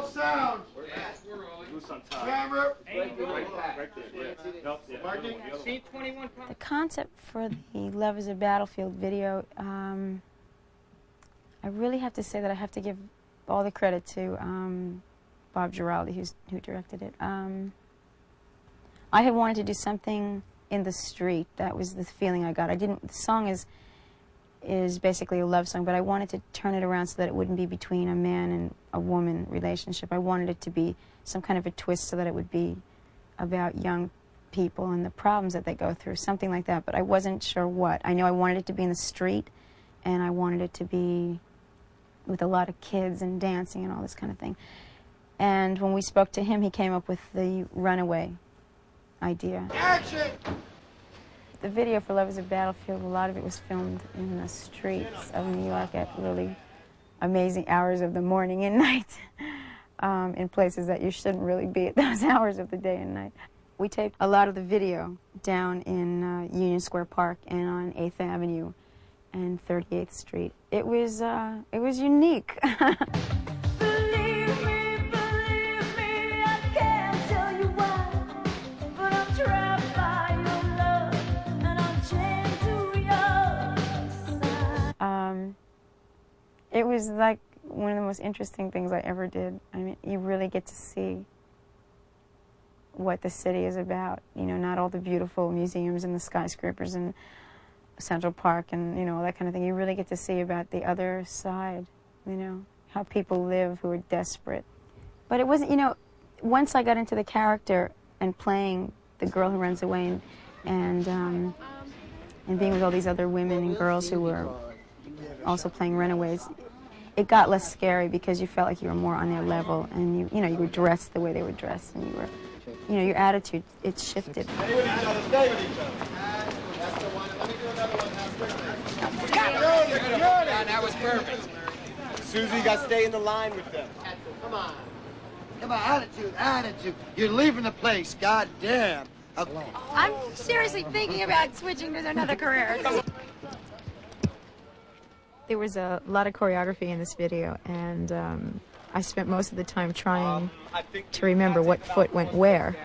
sound. Camera. The concept for the Love is a Battlefield video, I really have to say that I have to give all the credit to Bob Giraldi, who directed it. I had wanted to do something in the street. That was the feeling I got. The song is basically a love song, but I wanted to turn it around so that it wouldn't be between a man and a woman relationship. I wanted it to be some kind of a twist so that it would be about young people and the problems that they go through, something like that, but I wasn't sure what. I know I wanted it to be in the street, and I wanted it to be with a lot of kids and dancing and all this kind of thing. And when we spoke to him, he came up with the Runaway idea. Action! The video for Love is a Battlefield, a lot of it was filmed in the streets of New York at really amazing hours of the morning and night, in places that you shouldn't really be at those hours of the day and night. We taped a lot of the video down in Union Square Park and on 8th Avenue and 38th Street. It was unique. It was like one of the most interesting things I ever did. I mean, you really get to see what the city is about. You know, not all the beautiful museums and the skyscrapers and Central Park and, you know, all that kind of thing. You really get to see about the other side, you know, how people live who are desperate. But it wasn't, you know, once I got into the character and playing the girl who runs away and being with all these other women and girls who were also playing runaways, it got less scary because you felt like you were more on their level, and you know, you were dressed the way they were dressed, and you were, you know, your attitude, it shifted. Stay with each other, stay with each other. That's the one. Let me do another one now quickly. That was perfect. Susie, you got to stay in the line with them. Come on. Come on, attitude, attitude. You're leaving the place, goddamn. I'm seriously thinking about switching to another career. There was a lot of choreography in this video, and I spent most of the time trying to remember what foot went where.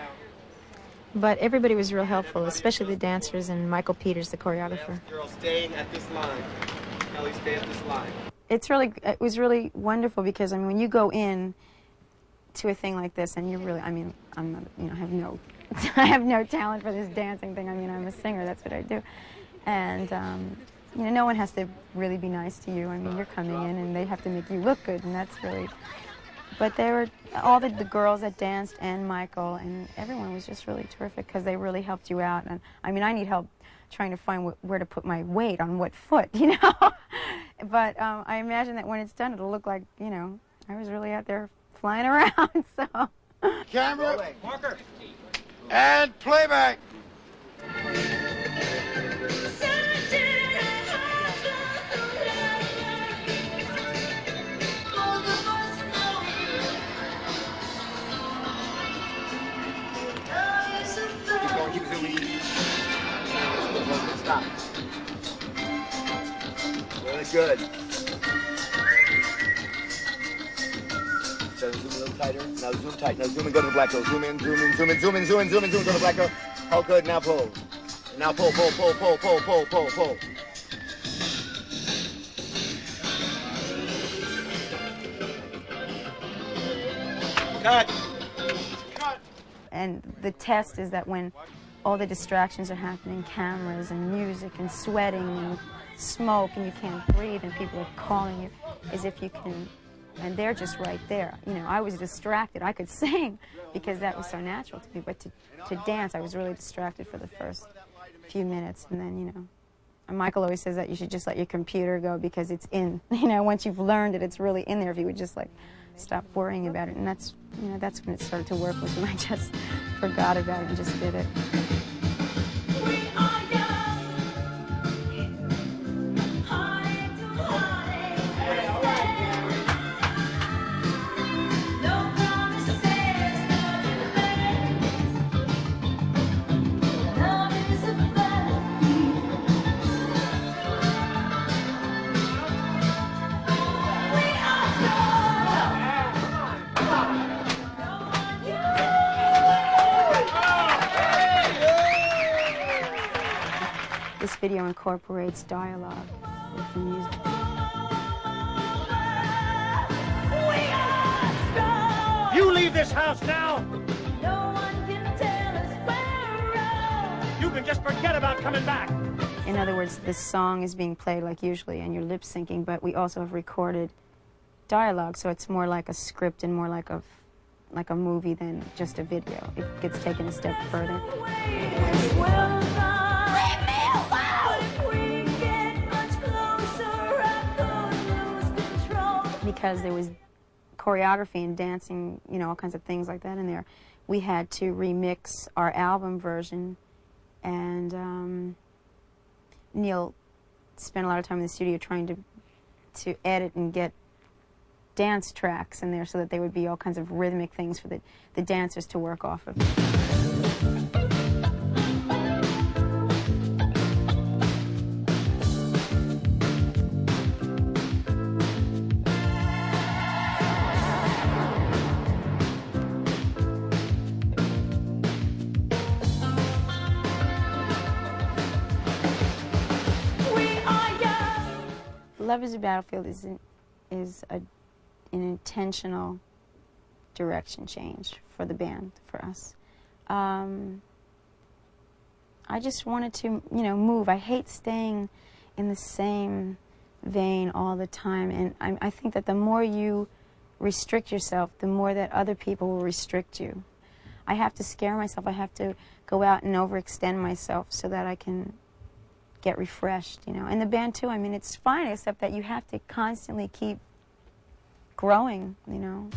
But everybody was real helpful, especially the dancers and Michael Peters, the choreographer. Girl, staying at this line. Kelly, stay at this line. It was really wonderful because, I mean, when you go in to a thing like this, and you're really, I mean, I'm not, you know, I have no talent for this dancing thing. I mean, I'm a singer, that's what I do. And, you know, no one has to really be nice to you. I mean, you're coming in and they have to make you look good, and that's really... But they were, all the girls that danced and Michael and everyone was just really terrific because they really helped you out. And I mean, I need help trying to find where to put my weight on what foot, you know? But I imagine that when it's done, it'll look like, you know, I was really out there flying around, so... Camera, Walker, and playback. Keep zooming. Stop. Really good. So zoom a little tighter. Now zoom tight. Now zoom and go to the black girl. Zoom in, zoom in, zoom in, zoom in, zoom in, zoom in, zoom in. Go to the black girl. Oh, good. Now pull. Now pull, pull, pull, pull, pull, pull, pull, pull. Cut. And the test is that when all the distractions are happening, cameras and music and sweating and smoke, and you can't breathe and people are calling you, is if you can, and they're just right there. You know, I was distracted. I could sing because that was so natural to me, but to dance, I was really distracted for the first few minutes, and then, you know, and Michael always says that you should just let your computer go because it's in, you know, once you've learned it, it's really in there if you would just, like, stop worrying about it. And that's, you know, that's when it started to work, was when I just forgot about it and just did it. video incorporates dialogue with the music. You leave this house now! No one can tell us where You can just forget about coming back! In other words, the song is being played like usually and you're lip syncing, but we also have recorded dialogue, so it's more like a script and more like a movie than just a video. It gets taken a step further. Because there was choreography and dancing, you know, all kinds of things like that in there, we had to remix our album version, and Neil spent a lot of time in the studio trying to edit and get dance tracks in there so that there would be all kinds of rhythmic things for the dancers to work off of. Love is a Battlefield is an intentional direction change for the band, for us. I just wanted to, you know, move. I hate staying in the same vein all the time, and I think that the more you restrict yourself, the more that other people will restrict you. I have to scare myself. I have to go out and overextend myself so that I can get refreshed, you know. And the band too, I mean, it's fine, except that you have to constantly keep growing, you know.